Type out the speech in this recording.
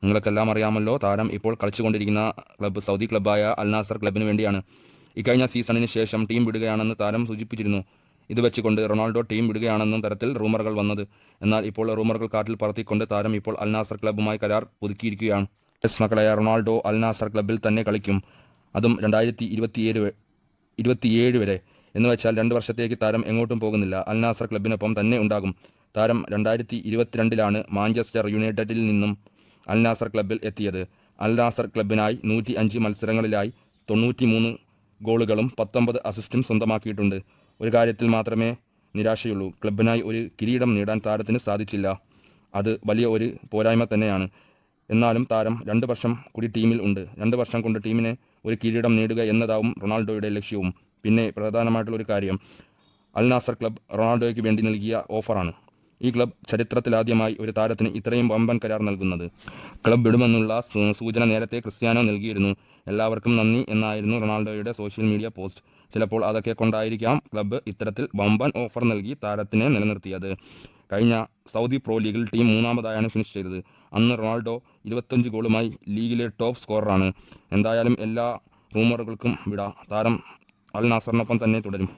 നിങ്ങൾക്കെല്ലാം അറിയാമല്ലോ, താരം ഇപ്പോൾ കളിച്ചുകൊണ്ടിരിക്കുന്ന ക്ലബ്ബ് സൗദി ക്ലബ്ബായ അൽ നാസർ ക്ലബ്ബിന് വേണ്ടിയാണ്. ഇക്കഴിഞ്ഞ സീസണിന് ശേഷം ടീം വിടുകയാണെന്ന് താരം സൂചിപ്പിച്ചിരുന്നു. ഇത് വെച്ചുകൊണ്ട് റൊണാൾഡോ ടീം വിടുകയാണെന്നും തരത്തിൽ റൂമറുകൾ വന്നത്. എന്നാൽ ഇപ്പോൾ റൂമറുകൾ കാറ്റിൽ പറത്തിക്കൊണ്ട് താരം ഇപ്പോൾ അൽ നാസർ ക്ലബ്ബുമായി കരാർ പുതുക്കിയിരിക്കുകയാണ്. മക്കളായ റൊണാൾഡോ അൽ നാസർ ക്ലബ്ബിൽ തന്നെ കളിക്കും, അതും 2027 വരെ. എന്നുവെച്ചാൽ 2 വർഷത്തേക്ക് താരം എങ്ങോട്ടും പോകുന്നില്ല, അൽ നാസർ ക്ലബ്ബിനൊപ്പം തന്നെ ഉണ്ടാകും. താരം 2022 മാഞ്ചസ്റ്റർ യുണൈറ്റഡിൽ നിന്നും അൽ നാസർ ക്ലബ്ബിൽ എത്തിയത്. അൽ നാസർ ക്ലബ്ബിനായി 105 മത്സരങ്ങളിലായി 93 ഗോളുകളും 19 അസിസ്റ്റും സ്വന്തമാക്കിയിട്ടുണ്ട്. ഒരു കാര്യത്തിൽ മാത്രമേ നിരാശയുള്ളൂ, ക്ലബ്ബിനായി ഒരു കിരീടം നേടാൻ താരത്തിന് സാധിച്ചില്ല. അത് വലിയ ഒരു പോരായ്മ തന്നെയാണ്. എന്നാലും താരം 2 വർഷം കൂടി ടീമിൽ ഉണ്ട്. 2 വർഷം കൊണ്ട് ടീമിനെ ഒരു കിരീടം നേടുക എന്നതാവും റൊണാൾഡോയുടെ ലക്ഷ്യവും. പിന്നെ പ്രധാനമായിട്ടുള്ളൊരു കാര്യം, അൽ നാസർ ക്ലബ്ബ് റൊണാൾഡോയ്ക്ക് വേണ്ടി നൽകിയ ഓഫറാണ്. ഈ ക്ലബ്ബ് ചരിത്രത്തിലാദ്യമായി ഒരു താരത്തിന് ഇത്രയും വമ്പൻ കരാർ നൽകുന്നത്. ക്ലബ്ബ് വിടുമെന്നുള്ള സൂചന നേരത്തെ ക്രിസ്ത്യാനോ നൽകിയിരുന്നു. എല്ലാവർക്കും നന്ദി എന്നായിരുന്നു റൊണാൾഡോയുടെ സോഷ്യൽ മീഡിയ പോസ്റ്റ്. ചിലപ്പോൾ അതൊക്കെ കൊണ്ടായിരിക്കാം ക്ലബ്ബ് ഇത്തരത്തിൽ വമ്പൻ ഓഫർ നൽകി താരത്തിനെ നിലനിർത്തിയത്. കഴിഞ്ഞ സൗദി പ്രോ ലീഗിൽ ടീം 3-ാമതായാണ് ഫിനിഷ് ചെയ്തത്. അന്ന് റൊണാൾഡോ 25 ഗോളുമായി ലീഗിലെ ടോപ്പ് സ്കോററാണ്. എന്തായാലും എല്ലാ റൂമറുകൾക്കും വിട, താരം അൽ നാസറിനൊപ്പം തന്നെ തുടരും.